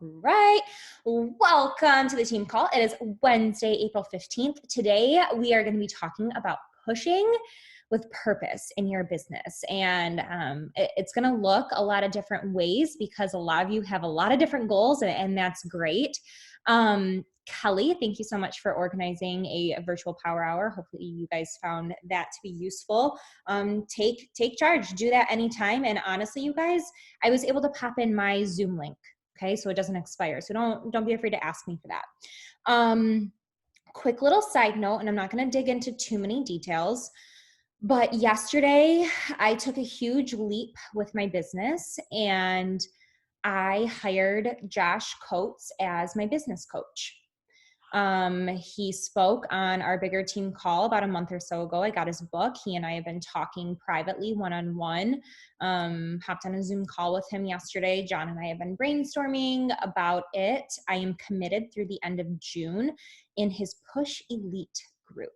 right. Welcome to the team call. It is Wednesday, April 15th. Today, we are going to be talking about pushing with purpose in your business. And it's going to look a lot of different ways because a lot of you have a lot of different goals, and that's great. Kelly, thank you so much for organizing a virtual power hour. Hopefully you guys found that to be useful. Take charge, do that anytime. And honestly, you guys, I was able to pop in my Zoom link. Okay, so it doesn't expire. So don't be afraid to ask me for that. Quick little side note, and I'm not going to dig into too many details, but yesterday I took a huge leap with my business and I hired Josh Coates as my business coach. He spoke on our bigger team call about a month or so ago. I got his book. He and I have been talking privately one-on-one. Hopped on a Zoom call with him yesterday. John and I have been brainstorming about it. I am committed through the end of June in his Push Elite group.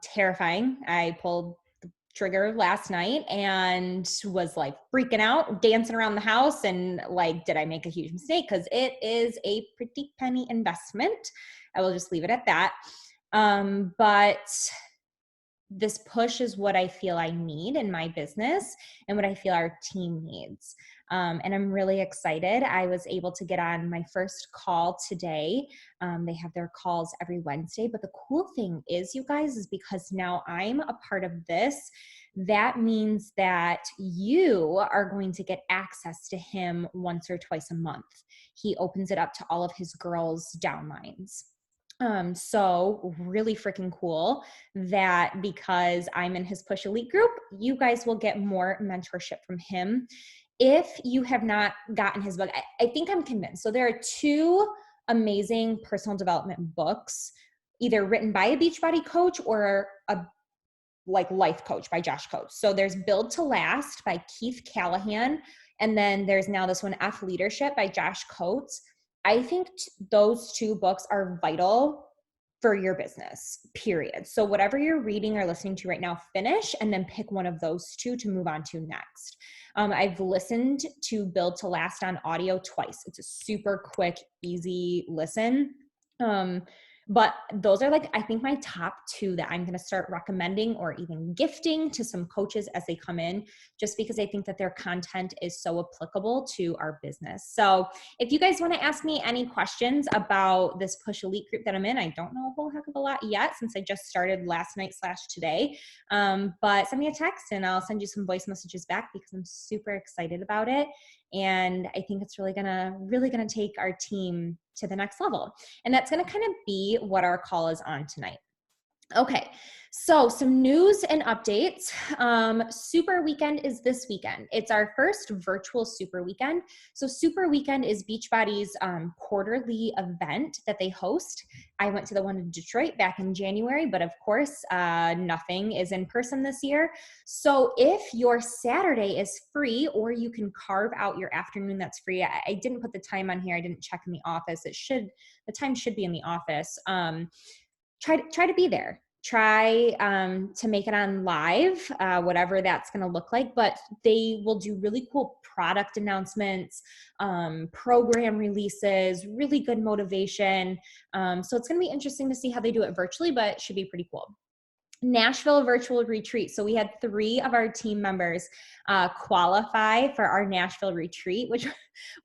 Terrifying. I pulled the trigger last night and was like freaking out, dancing around the house, and like, did I make a huge mistake? Because it is a pretty penny investment. I will just leave it at that. But this push is what I feel I need in my business and what I feel our team needs. And I'm really excited. I was able to get on my first call today. They have their calls every Wednesday. But the cool thing is, you guys, is because now I'm a part of this, that means that you are going to get access to him once or twice a month. He opens it up to all of his girls' downlines. So really freaking cool that because I'm in his Push Elite group, you guys will get more mentorship from him. If you have not gotten his book, I think I'm convinced. So there are two amazing personal development books, either written by a Beachbody coach or a life coach by Josh Coates. So there's Build to Last by Keith Callahan. And then there's now this one, F Leadership by Josh Coates. I think those two books are vital for your business, period. So whatever you're reading or listening to right now, finish and then pick one of those two to move on to next. I've listened to Build to Last on audio twice. It's a super quick, easy listen. But those are I think my top two that I'm going to start recommending or even gifting to some coaches as they come in, just because I think that their content is so applicable to our business. So if you guys want to ask me any questions about this Push Elite group that I'm in, I don't know a whole heck of a lot yet since I just started last night / today. But send me a text and I'll send you some voice messages back because I'm super excited about it. And I think it's really gonna take our team to the next level. And that's gonna kind of be what our call is on tonight. Okay, so some news and updates. Super Weekend is this weekend. It's our first virtual Super Weekend. So Super Weekend is Beachbody's quarterly event that they host. I went to the one in Detroit back in January, but of course, nothing is in person this year. So if your Saturday is free, or you can carve out your afternoon that's free, I didn't put the time on here. I didn't check in the office. The time should be in the office. Try to be there. Try to make it on live, whatever that's going to look like. But they will do really cool product announcements, program releases, really good motivation. So it's going to be interesting to see how they do it virtually, but it should be pretty cool. Nashville virtual retreat. So we had 3 of our team members qualify for our Nashville retreat, which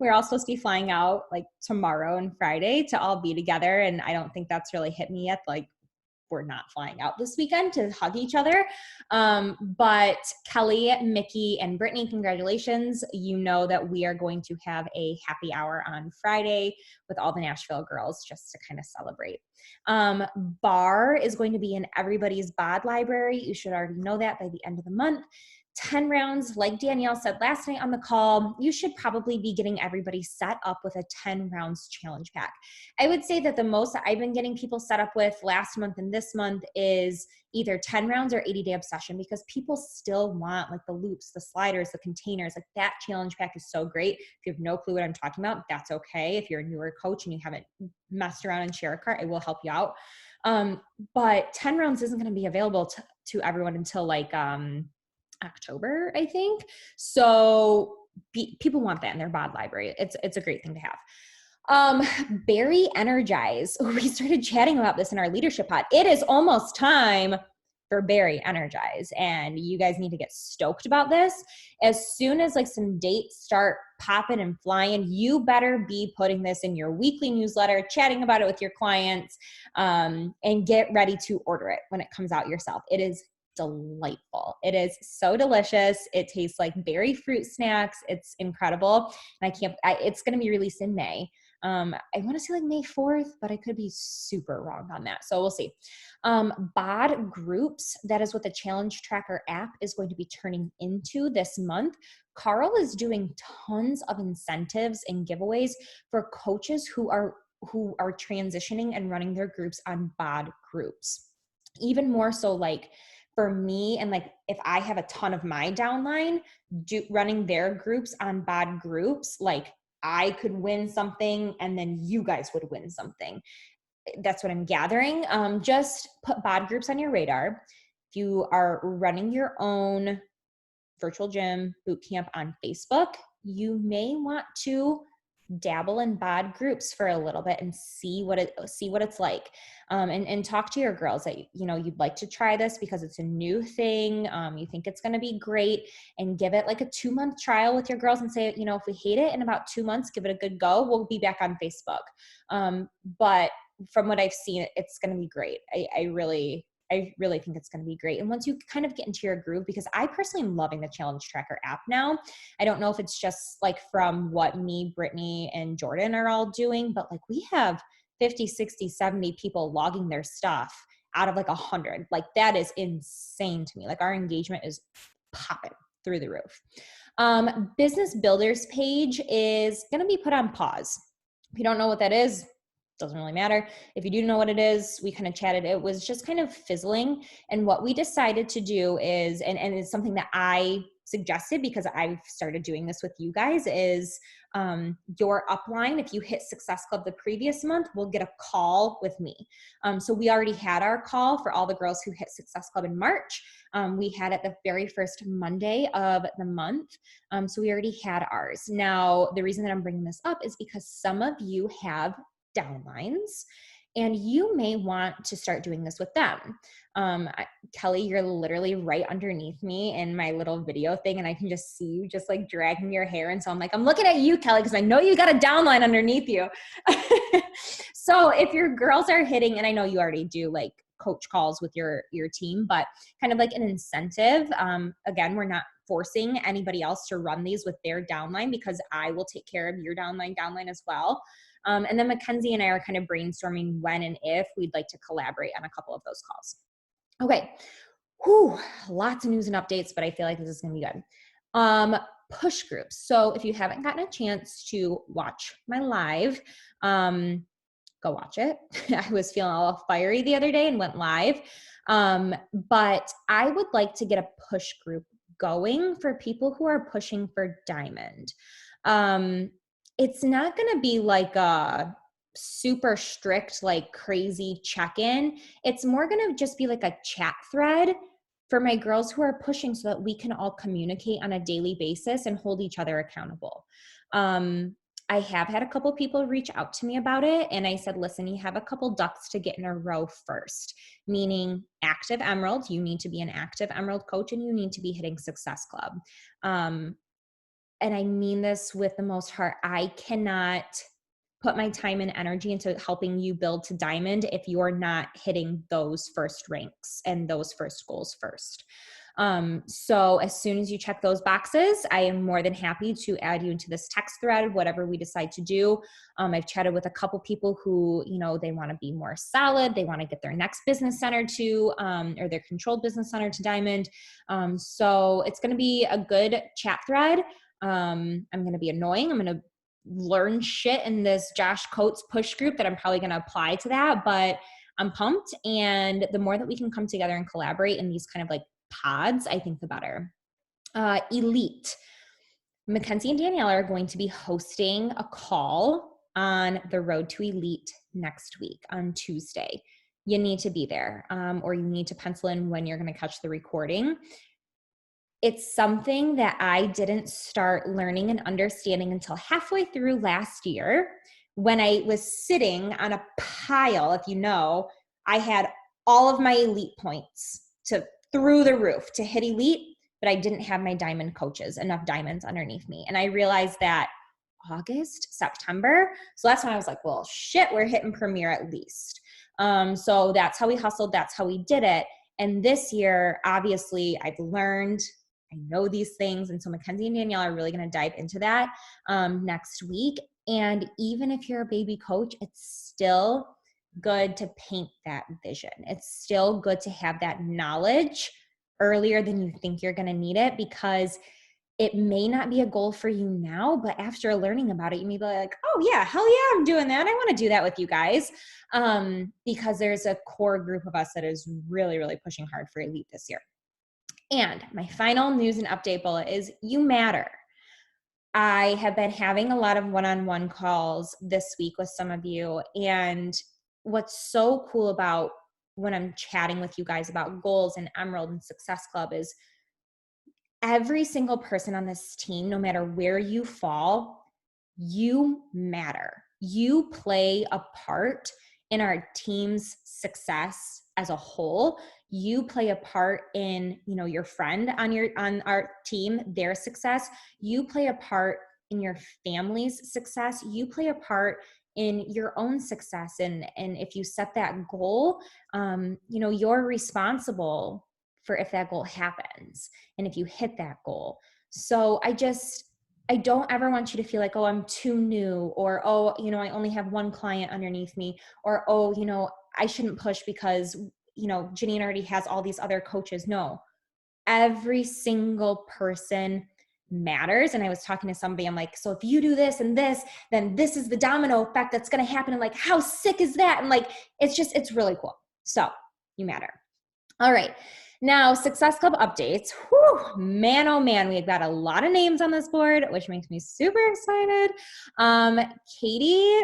we're all supposed to be flying out tomorrow and Friday to all be together. And I don't think that's really hit me yet. We're not flying out this weekend to hug each other. But Kelly, Mickey, and Brittany, congratulations. You know that we are going to have a happy hour on Friday with all the Nashville girls just to kind of celebrate. Bar is going to be in everybody's BOD library. You should already know that by the end of the month. 10 rounds, like Danielle said last night on the call, you should probably be getting everybody set up with a 10 rounds challenge pack. I would say that the most that I've been getting people set up with last month and this month is either 10 rounds or 80-day obsession, because people still want the loops, the sliders, the containers. That challenge pack is so great. If you have no clue what I'm talking about, that's okay. If you're a newer coach and you haven't messed around in Share a Cart, it will help you out. But 10 rounds isn't going to be available to everyone until October, I think. So people want that in their bod library. It's a great thing to have. Berry Energize. We started chatting about this in our leadership pod. It is almost time for Berry Energize, and you guys need to get stoked about this. As soon as like some dates start popping and flying, you better be putting this in your weekly newsletter, chatting about it with your clients, and get ready to order it when it comes out yourself. It is delightful. It is so delicious. It tastes like berry fruit snacks. It's incredible. And it's going to be released in May. I want to say like May 4th, but I could be super wrong on that. So we'll see. BOD groups, that is what the Challenge Tracker app is going to be turning into this month. Carl is doing tons of incentives and giveaways for coaches who are transitioning and running their groups on BOD groups. Even more so, like for me, and like if I have a ton of my downline running their groups on BOD groups, like I could win something and then you guys would win something. That's what I'm gathering. Just put BOD groups on your radar. If you are running your own virtual gym boot camp on Facebook, you may want to dabble in BOD groups for a little bit and see what it's like, and talk to your girls that you'd like to try this because it's a new thing. You think it's going to be great, and give it like a 2-month trial with your girls and say, if we hate it in about 2 months, give it a good go. We'll be back on Facebook. But from what I've seen, it's going to be great. I really think it's going to be great. And once you kind of get into your groove, because I personally am loving the Challenge Tracker app now. I don't know if it's just like from what me, Brittany, and Jordan are all doing, but like we have 50, 60, 70 people logging their stuff out of like 100. Like that is insane to me. Like our engagement is popping through the roof. Business Builders page is going to be put on pause. If you don't know what that is, doesn't really matter. If you do know what it is, we kind of chatted. It was just kind of fizzling. And what we decided to do is, and it's something that I suggested because I've started doing this with you guys, is your upline, if you hit Success Club the previous month, will get a call with me. So we already had our call for all the girls who hit Success Club in March. We had it the very first Monday of the month. So we already had ours. Now, the reason that I'm bringing this up is because some of you have downlines, and you may want to start doing this with them. Kelly, you're literally right underneath me in my little video thing, and I can just see you just like dragging your hair. And so I'm like, I'm looking at you, Kelly, because I know you got a downline underneath you. So if your girls are hitting, and I know you already do like coach calls with your team, but kind of like an incentive. Again, we're not forcing anybody else to run these with their downline, because I will take care of your downline as well. And then Mackenzie and I are kind of brainstorming when and if we'd like to collaborate on a couple of those calls. Okay. Whew, lots of news and updates, but I feel like this is going to be good. Push groups. So if you haven't gotten a chance to watch my live, go watch it. I was feeling all fiery the other day and went live. But I would like to get a push group going for people who are pushing for Diamond. It's not going to be like a super strict, like crazy check-in. It's more going to just be like a chat thread for my girls who are pushing, so that we can all communicate on a daily basis and hold each other accountable. I have had a couple people reach out to me about it, and I said, listen, you have a couple ducks to get in a row first, meaning active Emerald. You need to be an active Emerald coach, and you need to be hitting Success Club. And I mean this with the most heart. I cannot put my time and energy into helping you build to Diamond if you're not hitting those first ranks and those first goals first. So as soon as you check those boxes, I am more than happy to add you into this text thread, whatever we decide to do. I've chatted with a couple people who, they want to be more solid. They want to get their next business center to, or their controlled business center to Diamond. So it's going to be a good chat thread. I'm going to be annoying. I'm going to learn shit in this Josh Coates push group that I'm probably going to apply to that, but I'm pumped. And the more that we can come together and collaborate in these kind of like pods, I think the better. Elite. Mackenzie and Danielle are going to be hosting a call on the Road to Elite next week on Tuesday. You need to be there, or you need to pencil in when you're going to catch the recording. it's something that I didn't start learning and understanding until halfway through last year when I was sitting on a pile. If you know, I had all of my elite points to through the roof to hit elite, but I didn't have my diamond coaches, enough diamonds underneath me. And I realized that August, September. So that's when I was like, well, shit, we're hitting premier at least. So that's how we hustled. That's how we did it. And this year, obviously, I've learned, I know these things. And so Mackenzie and Danielle are really going to dive into that next week. And even if you're a baby coach, it's still good to paint that vision. It's still good to have that knowledge earlier than you think you're going to need it, because it may not be a goal for you now, but after learning about it, you may be like, oh yeah, hell yeah, I'm doing that. I want to do that with you guys. Because there's a core group of us that is really, really pushing hard for elite this year. And my final news and update bullet is you matter. I have been having a lot of one-on-one calls this week with some of you. And what's so cool about when I'm chatting with you guys about goals and Emerald and Success Club is every single person on this team, no matter where you fall, you matter. You play a part in our team's success as a whole. You play a part in, your friend on our team, their success. You play a part in your family's success. You play a part in your own success. And if you set that goal, you're responsible for if that goal happens and if you hit that goal. So I don't ever want you to feel like, oh, I'm too new, or, oh, I only have one client underneath me, or, oh, I shouldn't push because, Janine already has all these other coaches. No, every single person matters. And I was talking to somebody, I'm like, so if you do this and this, then this is the domino effect that's going to happen. And like, how sick is that? And like, it's really cool. So you matter. All right. Now, Success Club updates. Whew, man, oh man, we've got a lot of names on this board, which makes me super excited. Katie,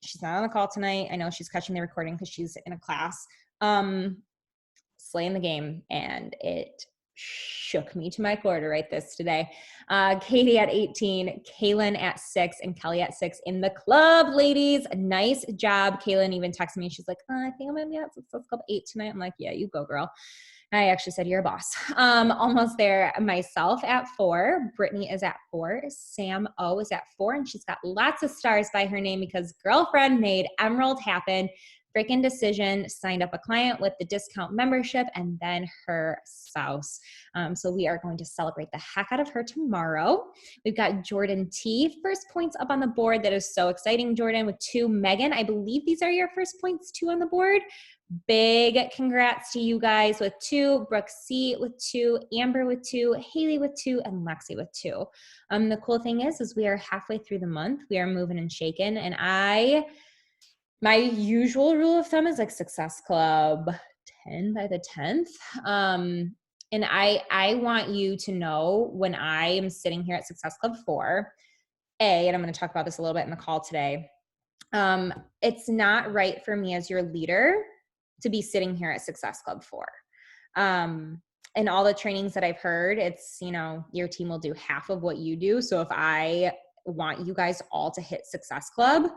she's not on the call tonight. I know she's catching the recording because she's in a class. Slaying the game, and it shook me to my core to write this today. Katie at 18, Kaylin at 6, and Kelly at 6 in the club, ladies. Nice job. Kaylin even texted me. She's like, I think I'm going to be at Success Club 8 tonight. I'm like, yeah, you go, girl. I actually said, you're a boss. Almost there. Myself at 4. Brittany is at 4. Sam O is at 4. And she's got lots of stars by her name because girlfriend made Emerald happen. Freaking decision, signed up a client with the discount membership, and then her spouse. So we are going to celebrate the heck out of her tomorrow. We've got Jordan T. First points up on the board. That is so exciting, Jordan, with 2. Megan, I believe these are your first points, 2 on the board. Big congrats to you guys with 2, Brooke C with 2, Amber with 2, Haley with 2, and Lexi with 2. The cool thing is we are halfway through the month. We are moving and shaking, and my usual rule of thumb is like Success Club 10 by the 10th. And I want you to know when I am sitting here at Success Club 4, and I'm going to talk about this a little bit in the call today. It's not right for me as your leader to be sitting here at Success Club 4. And all the trainings that I've heard, it's, your team will do half of what you do. So if I want you guys all to hit Success Club,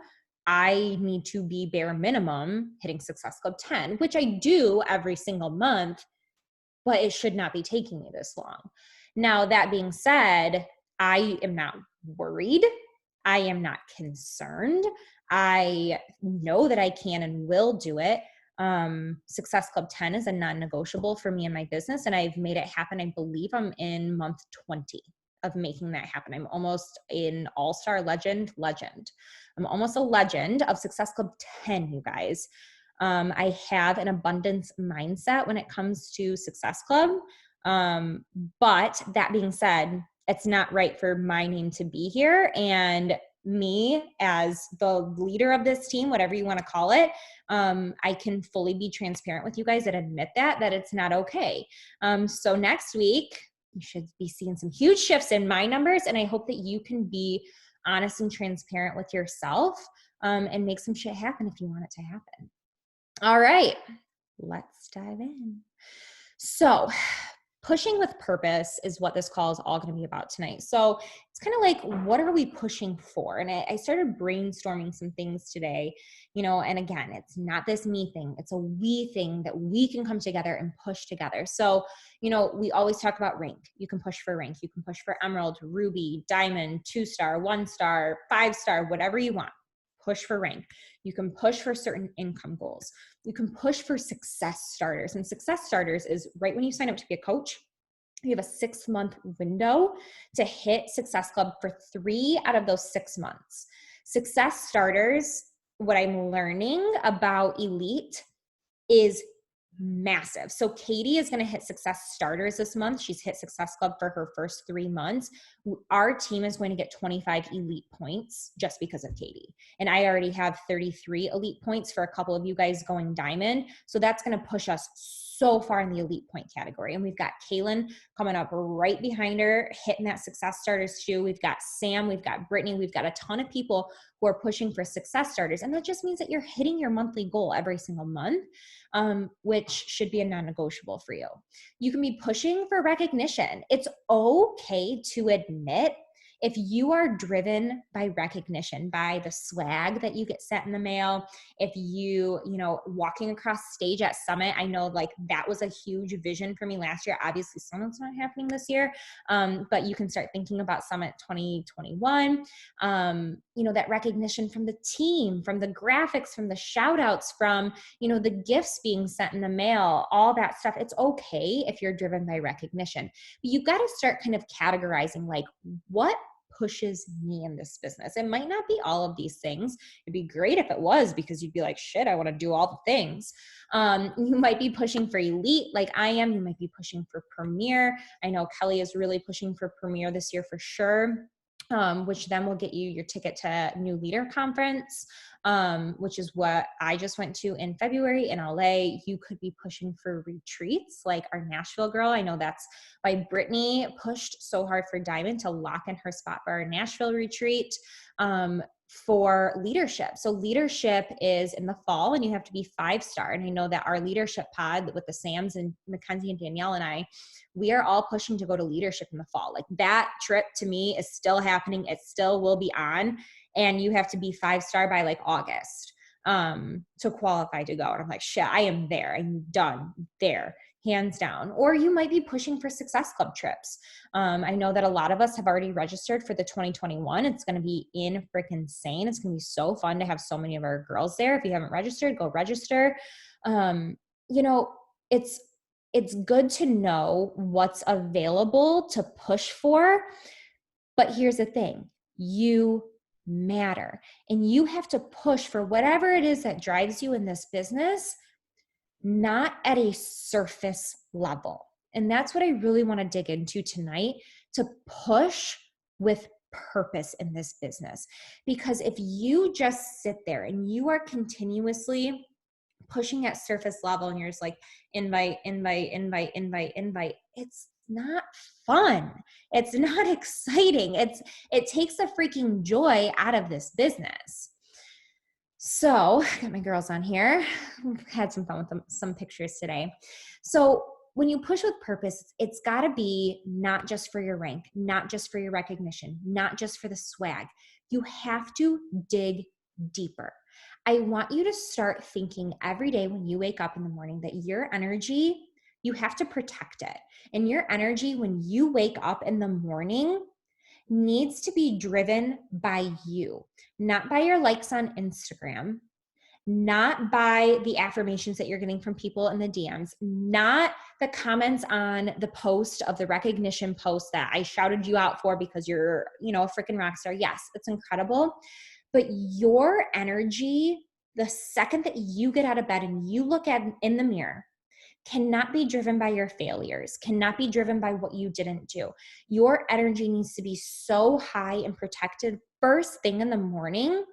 I need to be bare minimum hitting Success Club 10, which I do every single month, but it should not be taking me this long. Now, that being said, I am not worried. I am not concerned. I know that I can and will do it. Success Club 10 is a non-negotiable for me and my business, and I've made it happen. I believe I'm in month 20 of making that happen. I'm almost an all-star legend. I'm almost a legend of Success Club 10, you guys. I have an abundance mindset when it comes to Success Club. But that being said, it's not right for my name to be here. And me as the leader of this team, whatever you want to call it, I can fully be transparent with you guys and admit that it's not okay. So next week, you should be seeing some huge shifts in my numbers. And I hope that you can be honest and transparent with yourself, and make some shit happen if you want it to happen. All right, let's dive in. So pushing with purpose is what this call is all going to be about tonight. So it's kind of like, what are we pushing for? And I started brainstorming some things today, and again, it's not this me thing. It's a we thing that we can come together and push together. So, we always talk about rank. You can push for rank. You can push for emerald, ruby, diamond, 2-star, 1-star, 5-star, whatever you want. Push for rank. You can push for certain income goals. You can push for success starters. And success starters is right when you sign up to be a coach, you have a 6-month window to hit Success Club for 3 out of those 6 months. Success starters, what I'm learning about Elite is massive. So Katie is going to hit Success Starters this month. She's hit Success Club for her first 3 months. Our team is going to get 25 elite points just because of Katie. And I already have 33 elite points for a couple of you guys going diamond. So that's going to push us so far in the elite point category. And we've got Kaylin coming up right behind her, hitting that Success Starters too. We've got Sam, we've got Brittany, we've got a ton of people who are pushing for Success Starters. And that just means that you're hitting your monthly goal every single month, which should be a non-negotiable for you. You can be pushing for recognition. It's okay to admit if you are driven by recognition, by the swag that you get sent in the mail, if walking across stage at Summit, I know like that was a huge vision for me last year. Obviously, Summit's not happening this year, but you can start thinking about Summit 2021. That recognition from the team, from the graphics, from the shout outs, from, the gifts being sent in the mail, all that stuff. It's okay if you're driven by recognition, but you got to start kind of categorizing like what pushes me in this business. It might not be all of these things. It'd be great if it was, because you'd be like, shit, I want to do all the things. You might be pushing for elite like I am. You might be pushing for premier. I know Kelly is really pushing for premier this year for sure. Which then will get you your ticket to New Leader Conference, which is what I just went to in February in LA. You could be pushing for retreats like our Nashville girl. I know that's why Brittany pushed so hard for Diamond to lock in her spot for our Nashville retreat. For leadership. So leadership is in the fall and you have to be 5-star. And I know that our leadership pod with the Sams and Mackenzie and Danielle and I, we are all pushing to go to leadership in the fall. Like that trip to me is still happening. It still will be on. And you have to be 5-star by like August to qualify to go. And I'm like, shit, I am there. I'm done there. Hands down. Or you might be pushing for Success Club trips. I know that a lot of us have already registered for the 2021. It's going to be in freaking insane. It's going to be so fun to have so many of our girls there. If you haven't registered, go register. It's good to know what's available to push for. But here's the thing. You matter. And you have to push for whatever it is that drives you in this business, not at a surface level. And that's what I really want to dig into tonight, to push with purpose in this business. Because if you just sit there and you are continuously pushing at surface level and you're just like invite, it's not fun. It's not exciting. It takes the freaking joy out of this business. So got my girls on here. We've had some fun with them, some pictures today. So when you push with purpose, it's got to be not just for your rank, not just for your recognition, not just for the swag. You have to dig deeper. I want you to start thinking every day when you wake up in the morning that your energy, you have to protect it. And your energy when you wake up in the morning needs to be driven by you, not by your likes on Instagram, not by the affirmations that you're getting from people in the DMs, not the comments on the post of the recognition post that I shouted you out for because you're, a freaking rock star. Yes, it's incredible. But your energy, the second that you get out of bed and you look at in the mirror, cannot be driven by your failures, cannot be driven by what you didn't do. Your energy needs to be so high and protected first thing in the morning,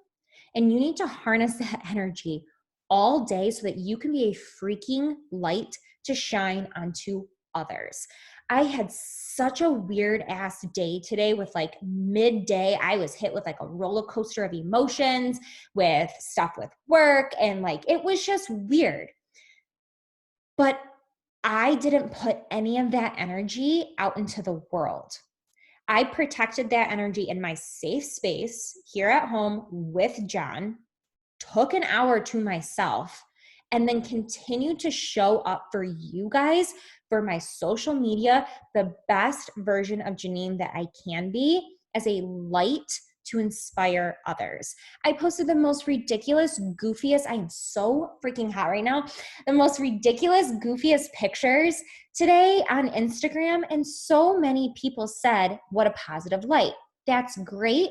and you need to harness that energy all day so that you can be a freaking light to shine onto others. I had such a weird ass day today with like midday. I was hit with like a roller coaster of emotions with stuff with work, and like it was just weird. But I didn't put any of that energy out into the world. I protected that energy in my safe space here at home with John, took an hour to myself, and then continued to show up for you guys, for my social media, the best version of Janine that I can be as a light to inspire others. I posted the most ridiculous, goofiest, I am so freaking hot right now, the most ridiculous, goofiest pictures today on Instagram. And so many people said, what a positive light. That's great.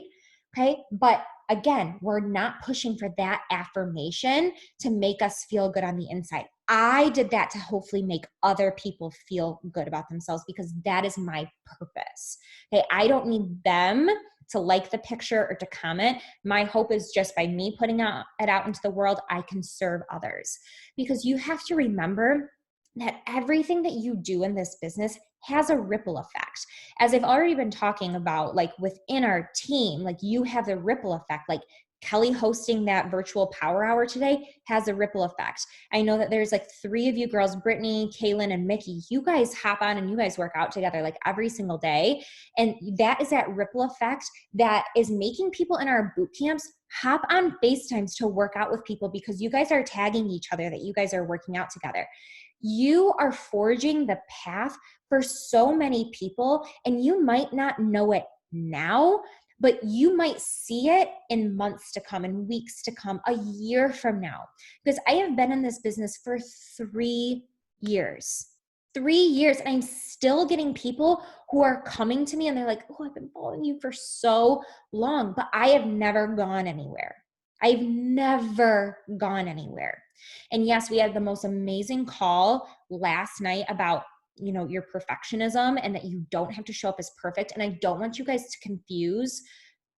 Okay. But again, we're not pushing for that affirmation to make us feel good on the inside. I did that to hopefully make other people feel good about themselves because that is my purpose. Okay. I don't need them to like the picture or to comment. My hope is just by me putting it out into the world, I can serve others. Because you have to remember that everything that you do in this business has a ripple effect. As I've already been talking about, like within our team, like you have the ripple effect. Like Kelly hosting that virtual power hour today has a ripple effect. I know that there's like 3 of you girls, Brittany, Kaylin, and Mickey, you guys hop on and you guys work out together like every single day. And that is that ripple effect that is making people in our boot camps hop on FaceTimes to work out with people because you guys are tagging each other that you guys are working out together. You are forging the path for so many people, and you might not know it now, but you might see it in months to come, in weeks to come, a year from now. Because I have been in this business for 3 years. 3 years, and I'm still getting people who are coming to me and they're like, oh, I've been following you for so long, but I have never gone anywhere. I've never gone anywhere. And yes, we had the most amazing call last night about, you know, your perfectionism and that you don't have to show up as perfect. And I don't want you guys to confuse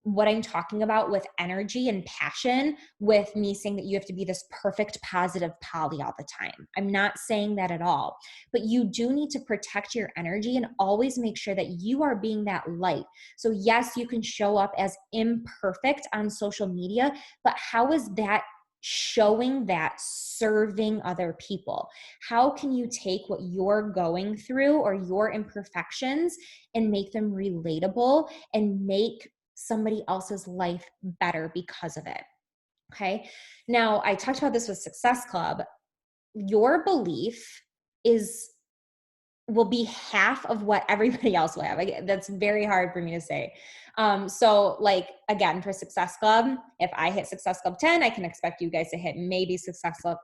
what I'm talking about with energy and passion with me saying that you have to be this perfect, positive Polly all the time. I'm not saying that at all, but you do need to protect your energy and always make sure that you are being that light. So yes, you can show up as imperfect on social media, but how is that showing that serving other people? How can you take what you're going through or your imperfections and make them relatable and make somebody else's life better because of it? Okay. Now, I talked about this with Success Club. Your belief will be half of what everybody else will have. That's very hard for me to say. So like, again, for Success Club, if I hit Success Club 10, I can expect you guys to hit maybe Success Club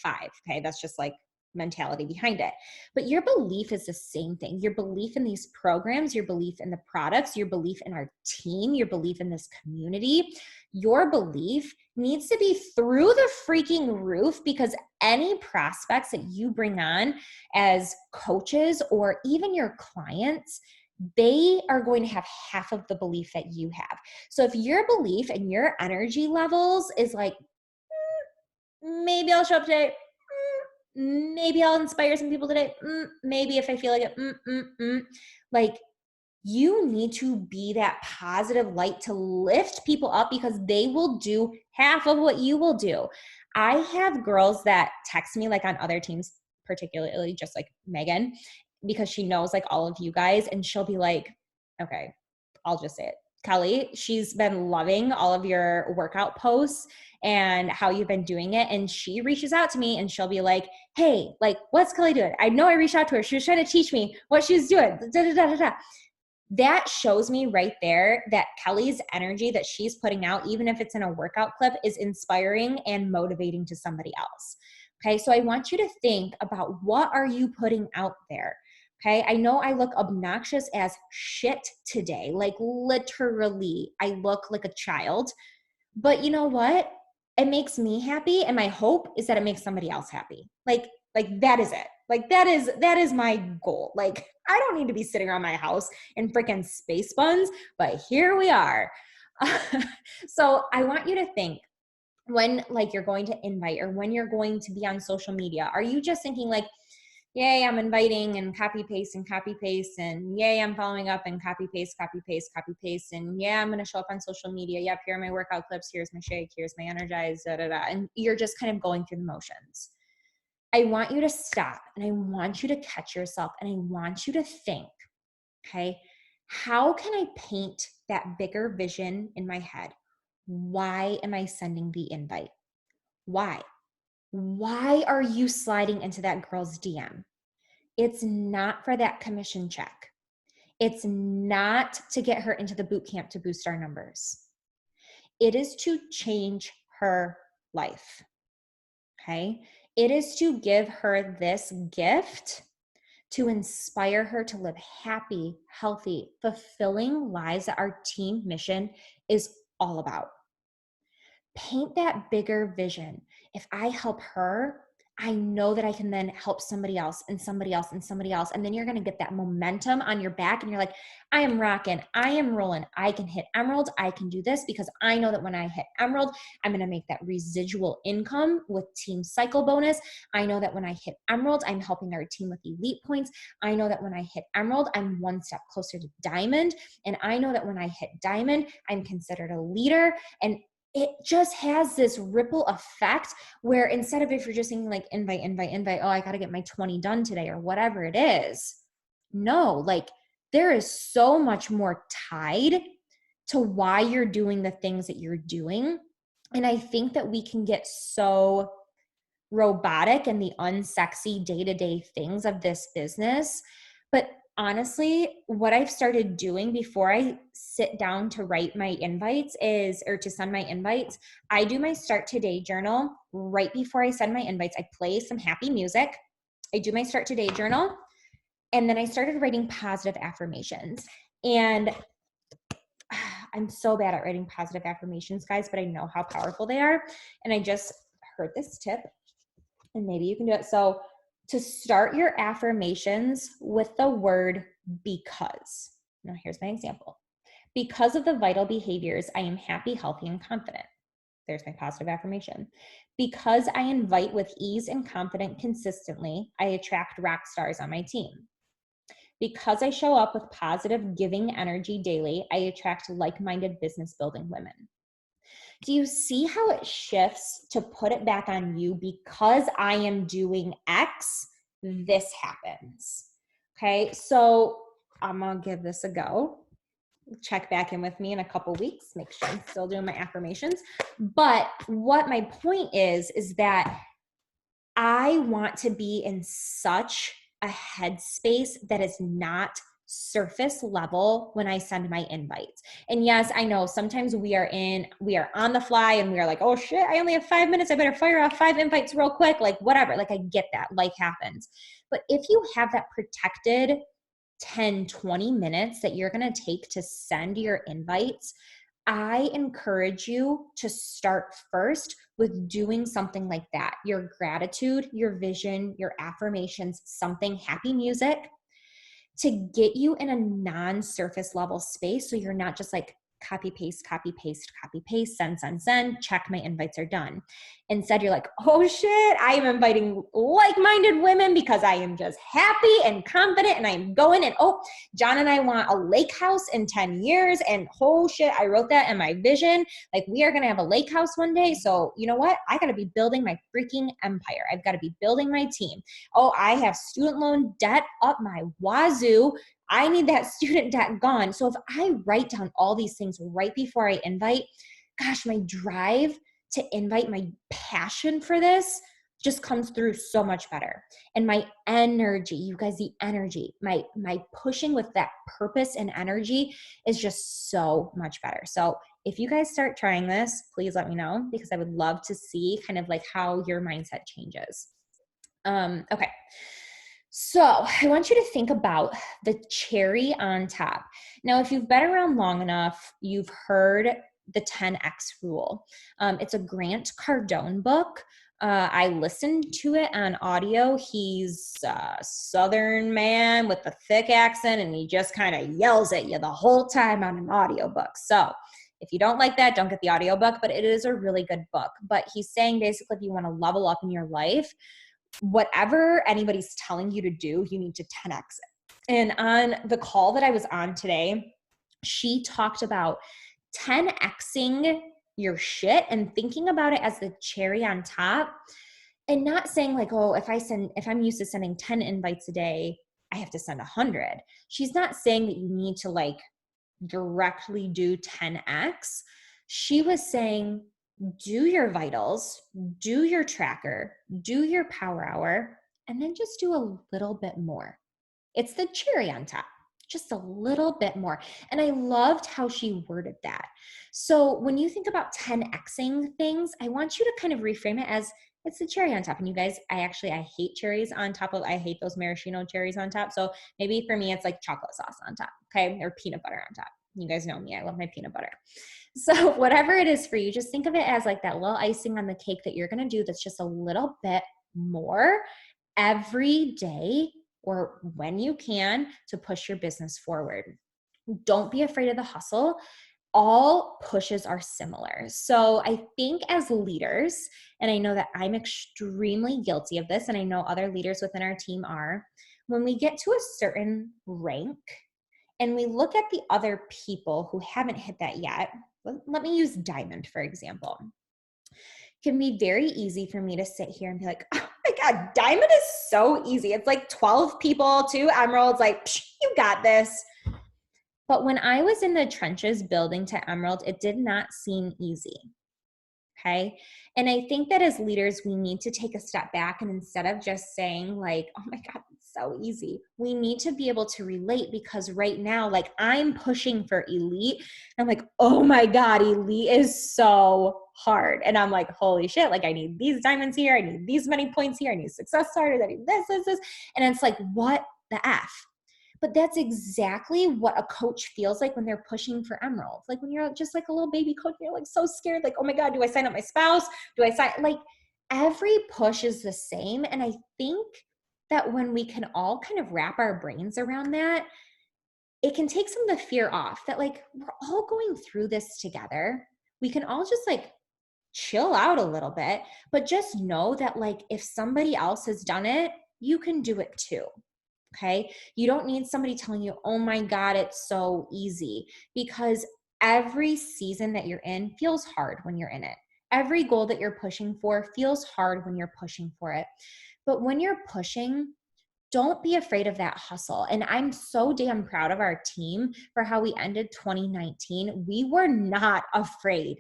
5. Okay. That's just like mentality behind it. But your belief is the same thing. Your belief in these programs, your belief in the products, your belief in our team, your belief in this community, your belief needs to be through the freaking roof, because any prospects that you bring on as coaches or even your clients, they are going to have half of the belief that you have. So if your belief and your energy levels is like, maybe I'll show up today, maybe I'll inspire some people today, maybe if I feel like it, like, you need to be that positive light to lift people up, because they will do half of what you will do. I have girls that text me like on other teams, particularly just like Megan, because she knows like all of you guys, and she'll be like, okay, I'll just say it. Kelly, she's been loving all of your workout posts and how you've been doing it. And she reaches out to me and she'll be like, hey, like, what's Kelly doing? I know I reached out to her. She was trying to teach me what she was doing. That shows me right there that Kelly's energy that she's putting out, even if it's in a workout clip, is inspiring and motivating to somebody else. Okay, so I want you to think about, what are you putting out there? Okay, I know I look obnoxious as shit today, like literally, I look like a child, but you know what? It makes me happy, and my hope is that it makes somebody else happy. Like that is it. Like that is my goal. Like, I don't need to be sitting around my house in freaking space buns, but here we are. So I want you to think, when like you're going to invite or when you're going to be on social media, are you just thinking like, yay, I'm inviting and copy paste and yay, I'm following up and copy paste, and yeah, I'm going to show up on social media. Yep, here are my workout clips. Here's my shake. Here's my energize, and you're just kind of going through the motions. I want you to stop and I want you to catch yourself and I want you to think, okay, how can I paint that bigger vision in my head? Why am I sending the invite? Why? Why are you sliding into that girl's DM? It's not for that commission check. It's not to get her into the boot camp to boost our numbers. It is to change her life. Okay? It is to give her this gift to inspire her to live happy, healthy, fulfilling lives that our team mission is all about. Paint that bigger vision. If I help her, I know that I can then help somebody else and somebody else and somebody else. And then you're going to get that momentum on your back and you're like, I am rocking. I am rolling. I can hit emerald. I can do this because I know that when I hit emerald, I'm going to make that residual income with team cycle bonus. I know that when I hit emerald, I'm helping our team with elite points. I know that when I hit emerald, I'm one step closer to diamond. And I know that when I hit diamond, I'm considered a leader. And it just has this ripple effect where instead of if you're just saying like invite, oh, I got to get my 20 done today or whatever it is. No, like there is so much more tied to why you're doing the things that you're doing. And I think that we can get so robotic in the unsexy day-to-day things of this business. But honestly, what I've started doing before I sit down to write my invites or to send my invites, I do my start today journal right before I send my invites. I play some happy music. I do my start today journal. And then I started writing positive affirmations. And I'm so bad at writing positive affirmations, guys, but I know how powerful they are. And I just heard this tip, and maybe you can do it. So to start your affirmations with the word because. Now here's my example. Because of the vital behaviors, I am happy, healthy, and confident. There's my positive affirmation. Because I invite with ease and confident consistently, I attract rock stars on my team. Because I show up with positive giving energy daily, I attract like-minded business building women. Do you see how it shifts to put it back on you? Because I am doing X, this happens. Okay, so I'm gonna give this a go. Check back in with me in a couple weeks, make sure I'm still doing my affirmations. But what my point is that I want to be in such a headspace that is not surface level when I send my invites. And yes, I know sometimes we are on the fly and we are like, oh shit, I only have 5 minutes. I better fire off 5 invites real quick. Like whatever, like I get that, life happens. But if you have that protected 10, 20 minutes that you're going to take to send your invites, I encourage you to start first with doing something like that. Your gratitude, your vision, your affirmations, something, happy music, to get you in a non-surface level space so you're not just like copy, paste, send, check, my invites are done. Instead, you're like, oh shit, I am inviting like-minded women because I am just happy and confident and I'm going and oh, John and I want a lake house in 10 years and oh shit, I wrote that in my vision. Like we are going to have a lake house one day. So you know what? I got to be building my freaking empire. I've got to be building my team. Oh, I have student loan debt up my wazoo. I need that student debt gone. So if I write down all these things right before I invite, gosh, my drive to invite, my passion for this just comes through so much better. And my energy, you guys, the energy, my pushing with that purpose and energy is just so much better. So if you guys start trying this, please let me know because I would love to see kind of like how your mindset changes. Okay. So I want you to think about the cherry on top. Now, if you've been around long enough, you've heard the 10X rule. It's a Grant Cardone book. I listened to it on audio. He's a Southern man with a thick accent, and he just kind of yells at you the whole time on an audiobook. So if you don't like that, don't get the audiobook, but it is a really good book. But he's saying basically if you want to level up in your life, whatever anybody's telling you to do, you need to 10X it. And on the call that I was on today, she talked about 10Xing your shit and thinking about it as the cherry on top And not saying like, oh, if I'm used to sending 10 invites a day, I have to send 100. She's not saying that you need to like directly do 10x. She was saying, do your vitals, do your tracker, do your power hour, and then just do a little bit more. It's the cherry on top, just a little bit more. And I loved how she worded that. So when you think about 10xing things, I want you to kind of reframe it as it's the cherry on top. And you guys, I hate cherries on top of, I hate those maraschino cherries on top. So maybe for me, it's like chocolate sauce on top, okay? Or peanut butter on top. You guys know me, I love my peanut butter. So whatever it is for you, just think of it as like that little icing on the cake that you're gonna do that's just a little bit more every day or when you can to push your business forward. Don't be afraid of the hustle. All pushes are similar. So I think as leaders, and I know that I'm extremely guilty of this, and I know other leaders within our team are, when we get to a certain rank and we look at the other people who haven't hit that yet, let me use Diamond, for example. It can be very easy for me to sit here and be like, oh my God, Diamond is so easy. It's like 12 people, 2 emeralds, like, you got this. But when I was in the trenches building to emerald, it did not seem easy. Okay. And I think that as leaders, we need to take a step back, and instead of just saying like, oh my God, it's so easy, we need to be able to relate, because right now, like I'm pushing for elite. I'm like, oh my God, elite is so hard. And I'm like, holy shit, like I need these diamonds here. I need these many points here. I need success starters. I need this. And it's like, what the F? But that's exactly what a coach feels like when they're pushing for emerald. Like when you're just like a little baby coach, you're like so scared, like, oh my God, do I sign up my spouse? Do I sign, like every push is the same. And I think that when we can all kind of wrap our brains around that, it can take some of the fear off that like, we're all going through this together. We can all just like chill out a little bit, but just know that like, if somebody else has done it, you can do it too. Okay. You don't need somebody telling you, oh my God, it's so easy, because every season that you're in feels hard when you're in it. Every goal that you're pushing for feels hard when you're pushing for it. But when you're pushing, don't be afraid of that hustle. And I'm so damn proud of our team for how we ended 2019. We were not afraid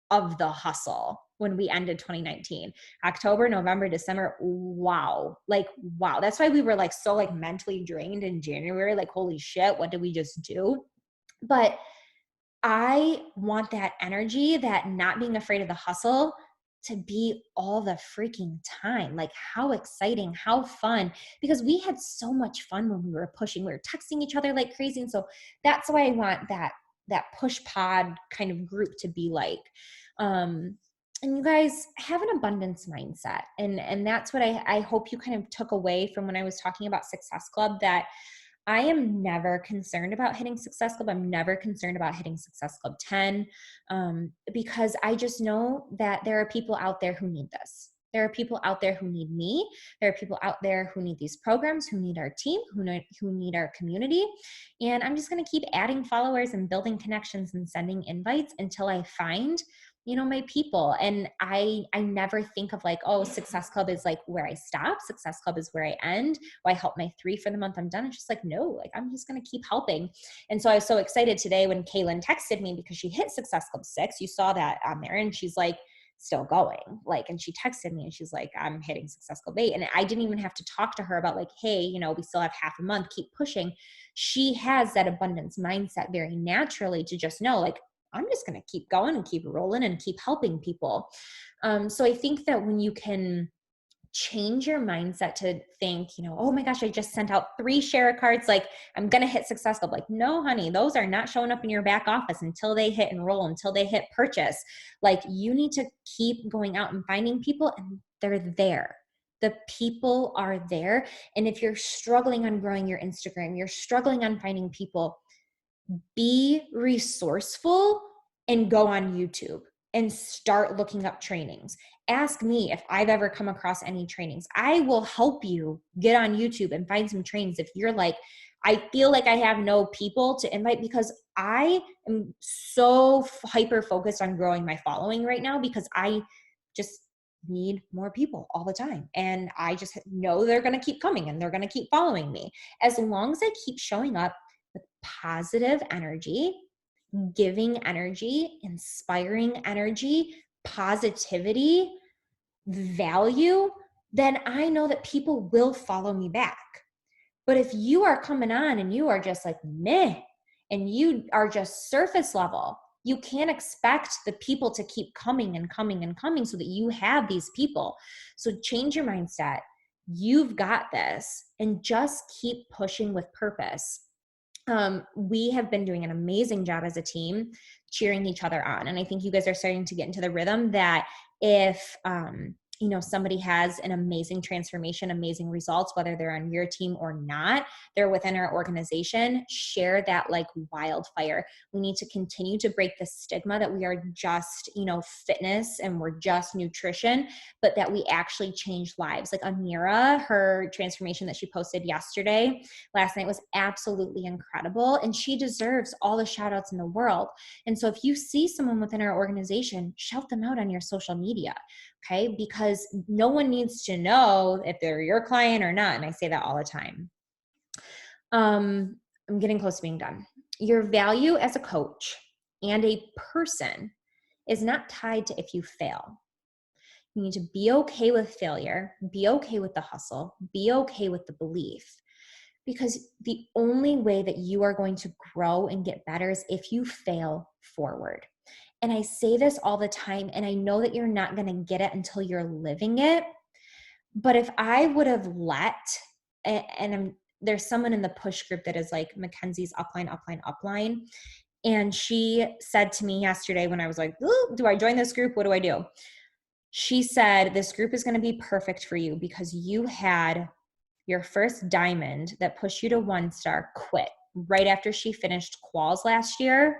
of the hustle when we ended 2019. October, November, December, wow. Like, wow. That's why we were like so like mentally drained in January. Like, holy shit, what did we just do? But I want that energy, that not being afraid of the hustle, to be all the freaking time. Like, how exciting, how fun, because we had so much fun when we were pushing. We were texting each other like crazy. And so that's why I want that push pod kind of group to be like. And you guys have an abundance mindset. And that's what I hope you kind of took away from when I was talking about Success Club, that I am never concerned about hitting Success Club. I'm never concerned about hitting Success Club 10, because I just know that there are people out there who need this. There are people out there who need me. There are people out there who need these programs, who need our team, who need our community. And I'm just going to keep adding followers and building connections and sending invites until I find my people. And I never think of like, oh, Success Club is like where I stop. Success Club is where I end. Or I help my 3 for the month, I'm done. It's just like, no, like I'm just going to keep helping. And so I was so excited today when Kaylin texted me, because she hit Success Club 6. You saw that on there. And she's like, still going. Like, and she texted me and she's like, I'm hitting Success Club 8. And I didn't even have to talk to her about like, hey, we still have half a month, keep pushing. She has that abundance mindset very naturally to just know, like, I'm just going to keep going and keep rolling and keep helping people. So I think that when you can change your mindset to think, oh my gosh, I just sent out 3 share cards, like I'm going to hit Success Club. Like, no, honey, those are not showing up in your back office until they hit enroll, until they hit purchase. Like, you need to keep going out and finding people, and they're there. The people are there. And if you're struggling on growing your Instagram, you're struggling on finding people, be resourceful and go on YouTube and start looking up trainings. Ask me if I've ever come across any trainings. I will help you get on YouTube and find some trainings if you're like, I feel like I have no people to invite, because I am so hyper focused on growing my following right now, because I just need more people all the time. And I just know they're going to keep coming and they're going to keep following me. As long as I keep showing up with positive energy, giving energy, inspiring energy, positivity, value, then I know that people will follow me back. But if you are coming on and you are just like meh, and you are just surface level, you can't expect the people to keep coming and coming and coming so that you have these people. So change your mindset. You've got this, and just keep pushing with purpose. We have been doing an amazing job as a team cheering each other on. And I think you guys are starting to get into the rhythm that if, somebody has an amazing transformation, amazing results, whether they're on your team or not, they're within our organization, share that like wildfire. We need to continue to break the stigma that we are just, fitness and we're just nutrition, but that we actually change lives. Like Amira, her transformation that she posted last night was absolutely incredible. And she deserves all the shout outs in the world. And so if you see someone within our organization, shout them out on your social media. Okay. Because no one needs to know if they're your client or not. And I say that all the time. I'm getting close to being done. Your value as a coach and a person is not tied to if you fail. You need to be okay with failure, be okay with the hustle, be okay with the belief, because the only way that you are going to grow and get better is if you fail forward. And I say this all the time, and I know that you're not going to get it until you're living it. But if I would have there's someone in the push group that is like Mackenzie's upline. And she said to me yesterday when I was like, do I join this group? What do I do? She said, this group is going to be perfect for you because you had your first diamond that pushed you to 1-star quit right after she finished quals last year,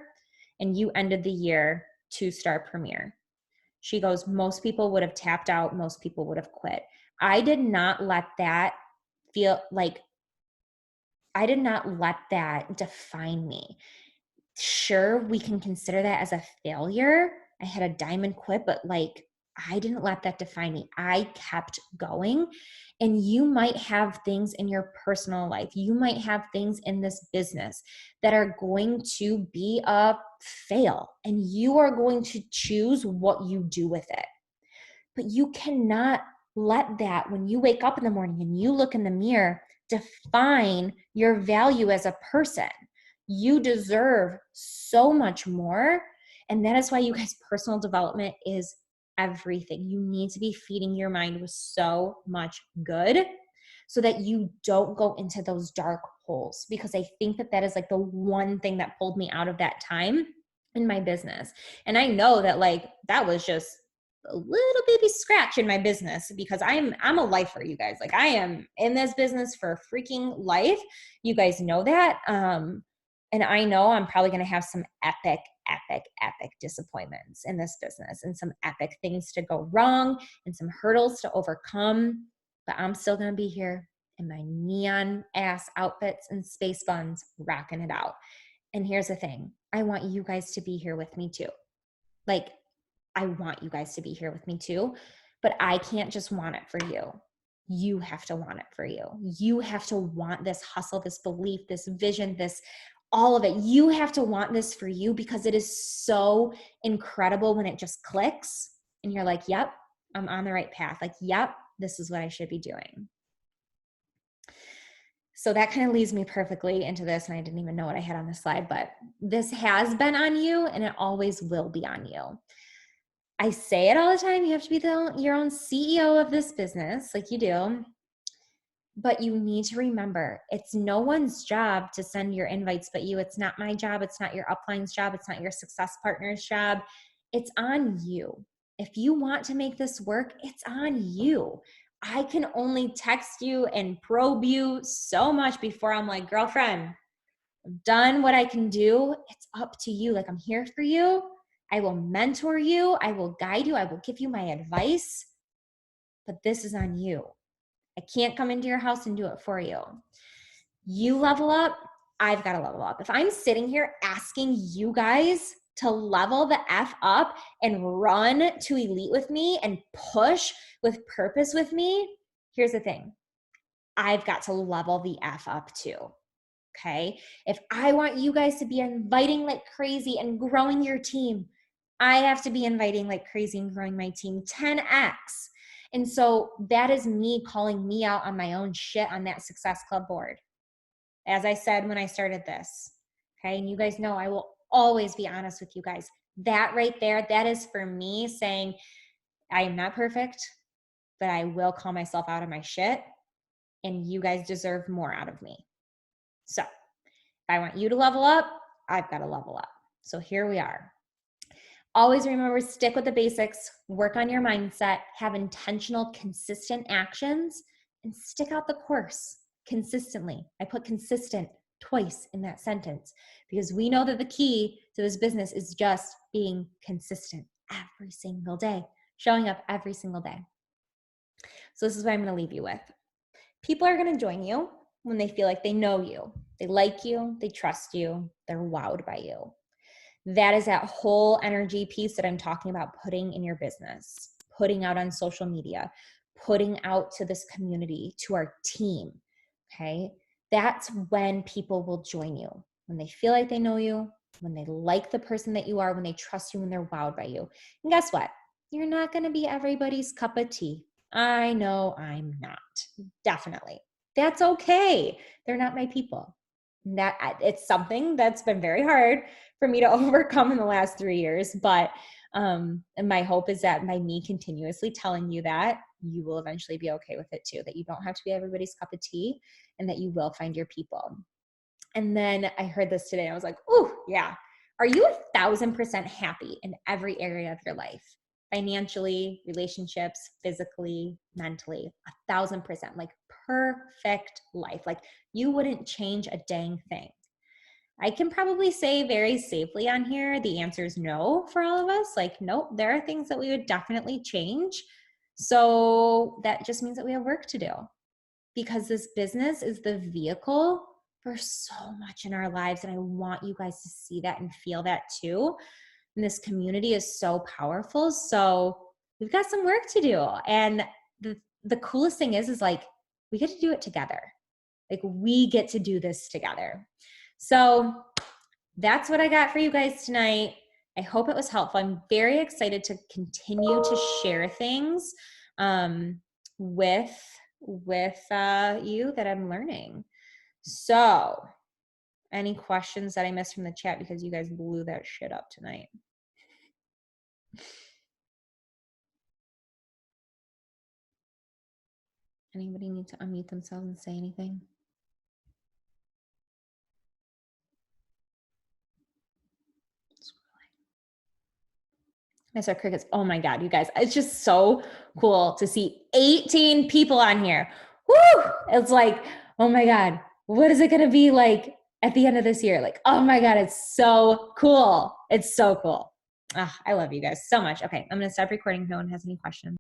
and you ended the year 2-star premier. She goes, most people would have tapped out. Most people would have quit. I did not let that define me. Sure, we can consider that as a failure. I had a diamond quit, but I didn't let that define me. I kept going. And you might have things in your personal life. You might have things in this business that are going to be a fail, and you are going to choose what you do with it. But you cannot let that, when you wake up in the morning and you look in the mirror, define your value as a person. You deserve so much more. And that is why, you guys, personal development is everything. You need to be feeding your mind with so much good so that you don't go into those dark holes, because I think that is like the one thing that pulled me out of that time in my business. And I know that that was just a little baby scratch in my business, because I'm a lifer, you guys. I am in this business for freaking life. You guys know that. And I know I'm probably going to have some epic disappointments in this business, and some epic things to go wrong, and some hurdles to overcome. But I'm still going to be here in my neon ass outfits and space buns, rocking it out. And here's the thing. I want you guys to be here with me too. I want you guys to be here with me too, but I can't just want it for you. You have to want it for you. You have to want this hustle, this belief, this vision, all of it. You have to want this for you, because it is so incredible when it just clicks and you're like, yep, I'm on the right path. Yep, this is what I should be doing. So that kind of leads me perfectly into this. And I didn't even know what I had on this slide, but this has been on you, and it always will be on you. I say it all the time. You have to be your own CEO of this business, like you do. But you need to remember, it's no one's job to send your invites but you. It's not my job. It's not your upline's job. It's not your success partner's job. It's on you. If you want to make this work, it's on you. I can only text you and probe you so much before I'm like, girlfriend, I've done what I can do. It's up to you. I'm here for you. I will mentor you. I will guide you. I will give you my advice. But this is on you. I can't come into your house and do it for you. You level up. I've got to level up. If I'm sitting here asking you guys to level the F up and run to elite with me and push with purpose with me, here's the thing. I've got to level the F up too. Okay. If I want you guys to be inviting like crazy and growing your team, I have to be inviting like crazy and growing my team 10x. And so that is me calling me out on my own shit on that Success Club board. As I said when I started this, okay, and you guys know I will always be honest with you guys. That right there, that is for me saying I am not perfect, but I will call myself out of my shit, and you guys deserve more out of me. So if I want you to level up, I've got to level up. So here we are. Always remember, stick with the basics, work on your mindset, have intentional, consistent actions, and stick out the course consistently. I put consistent twice in that sentence because we know that the key to this business is just being consistent every single day, showing up every single day. So this is what I'm going to leave you with. People are going to join you when they feel like they know you, they like you, they trust you, they're wowed by you. That is that whole energy piece that I'm talking about putting in your business, putting out on social media, putting out to this community, to our team, okay? That's when people will join you, when they feel like they know you, when they like the person that you are, when they trust you, when they're wowed by you. And guess what? You're not going to be everybody's cup of tea. I know I'm not, definitely. That's okay. They're not my people. That it's something that's been very hard for me to overcome in the last 3 years. But and my hope is that by me continuously telling you that, you will eventually be okay with it too, that you don't have to be everybody's cup of tea and that you will find your people. And then I heard this today. I was like, oh yeah. Are you 1,000% happy in every area of your life? Financially, relationships, physically, mentally, 1,000%, like perfect life. Like you wouldn't change a dang thing. I can probably say very safely on here, the answer is no for all of us. Like, nope, there are things that we would definitely change. So that just means that we have work to do because this business is the vehicle for so much in our lives. And I want you guys to see that and feel that too. And this community is so powerful. So we've got some work to do. And the coolest thing is like, we get to do it together. Like we get to do this together. So that's what I got for you guys tonight. I hope it was helpful. I'm very excited to continue to share things with you that I'm learning. So any questions that I missed from the chat, because you guys blew that shit up tonight? Anybody need to unmute themselves and say anything? I saw crickets. Oh my God, you guys, it's just so cool to see 18 people on here. Woo! It's like, oh my God, what is it going to be like at the end of this year? Like, oh my God, it's so cool. It's so cool. I love you guys so much. Okay, I'm going to stop recording if no one has any questions.